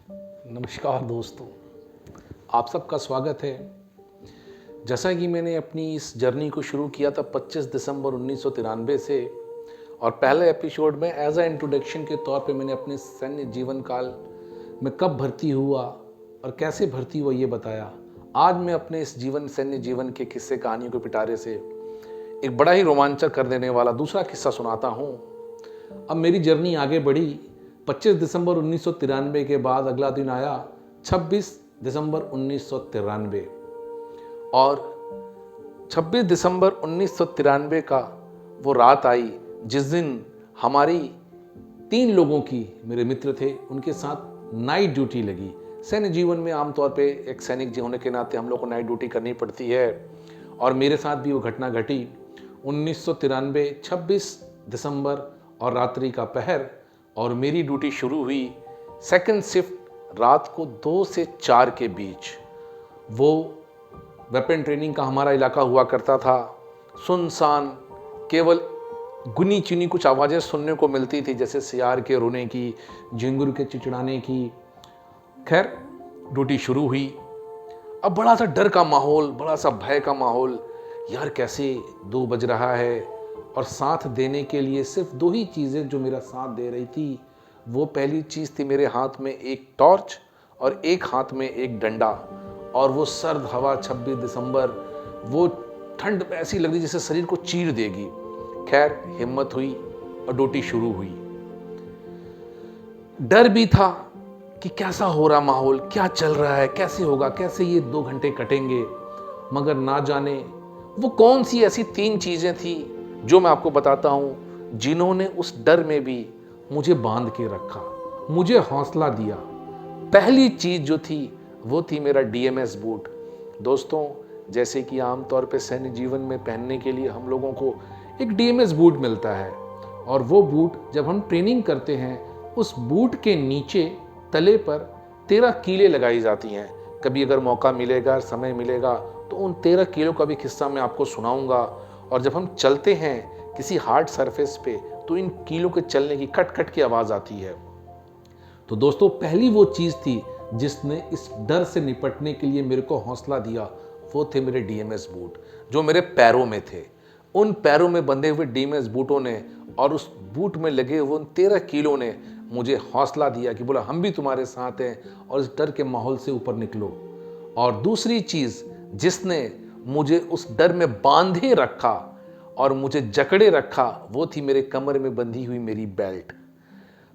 नमस्कार दोस्तों, आप सबका स्वागत है। जैसा कि मैंने अपनी इस जर्नी को शुरू किया था 25 दिसंबर 1993 से, और पहले एपिसोड में एज अ इंट्रोडक्शन के तौर पे मैंने अपने सैन्य जीवन काल में कब भर्ती हुआ और कैसे भर्ती हुआ ये बताया। आज मैं अपने इस सैन्य जीवन के किस्से कहानियों के पिटारे से एक बड़ा ही रोमांचक कर देने वाला दूसरा किस्सा सुनाता हूँ। अब मेरी जर्नी आगे बढ़ी। 25 दिसंबर 1993 के बाद अगला दिन आया 26 दिसंबर 1993, और 26 दिसंबर 1993 का वो रात आई जिस दिन हमारी 3 लोगों की, मेरे मित्र थे, उनके साथ नाइट ड्यूटी लगी। सैन्य जीवन में आमतौर पे एक सैनिक होने के नाते हम लोग को नाइट ड्यूटी करनी पड़ती है, और मेरे साथ भी वो घटना घटी। 1993 26 दिसंबर और रात्रि का पहर, और मेरी ड्यूटी शुरू हुई सेकंड शिफ्ट रात को 2 से 4 के बीच। वो वेपन ट्रेनिंग का हमारा इलाका हुआ करता था, सुनसान, केवल गुनी चुनी कुछ आवाज़ें सुनने को मिलती थी, जैसे सियार के रोने की, झिंगुर के चिचड़ाने की। खैर, ड्यूटी शुरू हुई। अब बड़ा सा डर का माहौल, बड़ा सा भय का माहौल। यार कैसे 2 बज रहा है, और साथ देने के लिए सिर्फ 2 ही चीज़ें जो मेरा साथ दे रही थी। वो पहली चीज़ थी मेरे हाथ में एक टॉर्च और एक हाथ में एक डंडा, और वो सर्द हवा 26 दिसंबर, वो ठंड ऐसी लग रही जैसे शरीर को चीर देगी। खैर, हिम्मत हुई और ड्यूटी शुरू हुई। डर भी था कि कैसा हो रहा माहौल, क्या चल रहा है, कैसे होगा, कैसे ये 2 घंटे कटेंगे। मगर ना जाने वो कौन सी ऐसी 3 चीज़ें थी जो मैं आपको बताता हूं, जिन्होंने उस डर में भी मुझे बांध के रखा, मुझे हौसला दिया। पहली चीज जो थी वो थी मेरा डीएमएस बूट। दोस्तों, जैसे कि आमतौर पे सैन्य जीवन में पहनने के लिए हम लोगों को एक डीएमएस बूट मिलता है, और वो बूट जब हम ट्रेनिंग करते हैं, उस बूट के नीचे तले पर 13 कीलें लगाई जाती हैं। कभी अगर मौका मिलेगा, समय मिलेगा, तो उन 13 कीलों का भी किस्सा मैं आपको सुनाऊंगा। और जब हम चलते हैं किसी हार्ड सरफेस पे, तो इन कीलों के चलने की खट खट की आवाज़ आती है। तो दोस्तों, पहली वो चीज़ थी जिसने इस डर से निपटने के लिए मेरे को हौसला दिया, वो थे मेरे डीएमएस बूट जो मेरे पैरों में थे। उन पैरों में बंधे हुए डीएमएस बूटों ने और उस बूट में लगे हुए उन 13 कीलों ने मुझे हौसला दिया कि बोला, हम भी तुम्हारे साथ हैं और इस डर के माहौल से ऊपर निकलो। और दूसरी चीज़ जिसने मुझे उस डर में बांधे रखा और मुझे जकड़े रखा, वो थी मेरे कमर में बंधी हुई मेरी बेल्ट।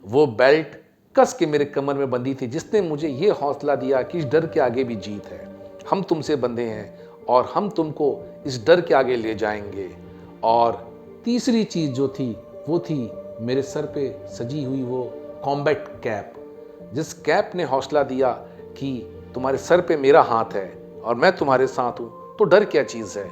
वो बेल्ट कस के मेरे कमर में बंधी थी, जिसने मुझे ये हौसला दिया कि इस डर के आगे भी जीत है। हम तुमसे बंधे हैं और हम तुमको इस डर के आगे ले जाएंगे। और तीसरी चीज़ जो थी वो थी मेरे सर पे सजी हुई वो कॉम्बैट कैप, जिस कैप ने हौसला दिया कि तुम्हारे सर पे मेरा हाथ है और मैं तुम्हारे साथ हूँ, तो डर क्या चीज़ है।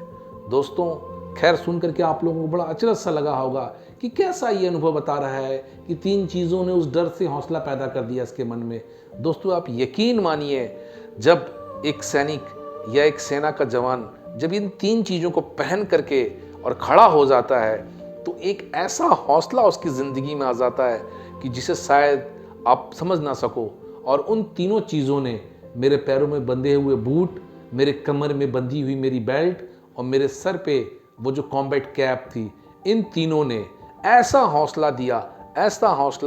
दोस्तों, खैर, सुन करके आप लोगों को बड़ा अचरज सा लगा होगा कि कैसा ये अनुभव बता रहा है कि 3 चीज़ों ने उस डर से हौसला पैदा कर दिया इसके मन में। दोस्तों, आप यकीन मानिए, जब एक सैनिक या एक सेना का जवान जब इन 3 चीज़ों को पहन करके और खड़ा हो जाता है, तो एक ऐसा हौसला उसकी ज़िंदगी में आ जाता है कि जिसे शायद आप समझ ना सको। और उन तीनों चीज़ों ने, मेरे पैरों में बंधे हुए बूट, मेरे कमर में बंधी हुई मेरी बेल्ट और मेरे सर पे वो जो कॉम्बैट कैप थी, इन तीनों ने ऐसा हौसला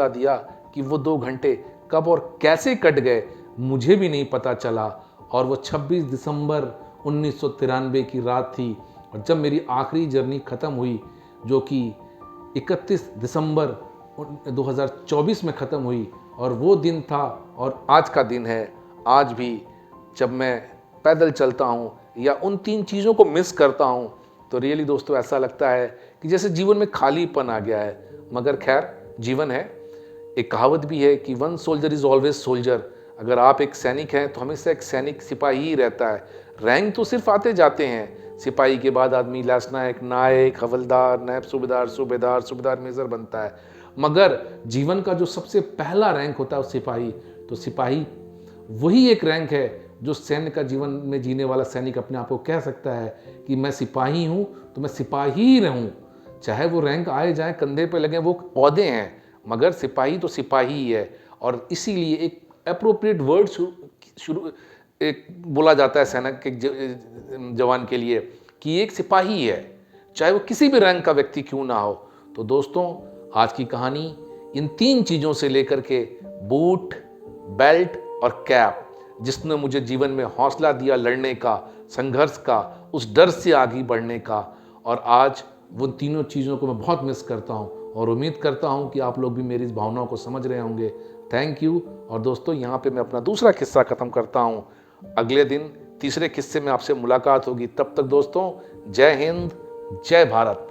दिया कि वो 2 घंटे कब और कैसे कट गए मुझे भी नहीं पता चला। और वो 26 दिसंबर 1993 की रात थी, और जब मेरी आखिरी जर्नी ख़त्म हुई, जो कि 31 दिसंबर 2024 में ख़त्म हुई, और वो दिन था और आज का दिन है। आज भी जब मैं पैदल चलता हूँ या उन 3 चीज़ों को मिस करता हूँ, तो रियली दोस्तों ऐसा लगता है कि जैसे जीवन में खालीपन आ गया है। मगर खैर, जीवन है। एक कहावत भी है कि 1 सोल्जर इज़ ऑलवेज सोल्जर। अगर आप एक सैनिक हैं तो हमेशा एक सैनिक सिपाही ही रहता है। रैंक तो सिर्फ आते जाते हैं। सिपाही के बाद आदमी लांसनायक, नायक, हवलदार, नायब सूबेदार, सूबेदार मेजर बनता है। मगर जीवन का जो सबसे पहला रैंक होता है वो सिपाही। तो सिपाही वही एक रैंक है जो सैन्य का जीवन में जीने वाला सैनिक अपने आप को कह सकता है कि मैं सिपाही हूँ तो मैं सिपाही ही रहूँ। चाहे वो रैंक आए जाए, कंधे पे लगे, वो ओहदे हैं, मगर सिपाही तो सिपाही ही है। और इसीलिए एक अप्रोप्रिएट वर्ड शुरू एक बोला जाता है सैनिक के जवान के लिए कि एक सिपाही है, चाहे वो किसी भी रैंक का व्यक्ति क्यों ना हो। तो दोस्तों, आज की कहानी इन 3 चीज़ों से लेकर के बूट, बेल्ट और कैप, जिसने मुझे जीवन में हौसला दिया लड़ने का, संघर्ष का, उस डर से आगे बढ़ने का, और आज वो तीनों चीज़ों को मैं बहुत मिस करता हूँ और उम्मीद करता हूँ कि आप लोग भी मेरी इस भावनाओं को समझ रहे होंगे। Thank you. और दोस्तों, यहाँ पे मैं अपना दूसरा किस्सा ख़त्म करता हूँ। अगले दिन तीसरे किस्से में आपसे मुलाकात होगी। तब तक दोस्तों, जय हिंद, जय भारत।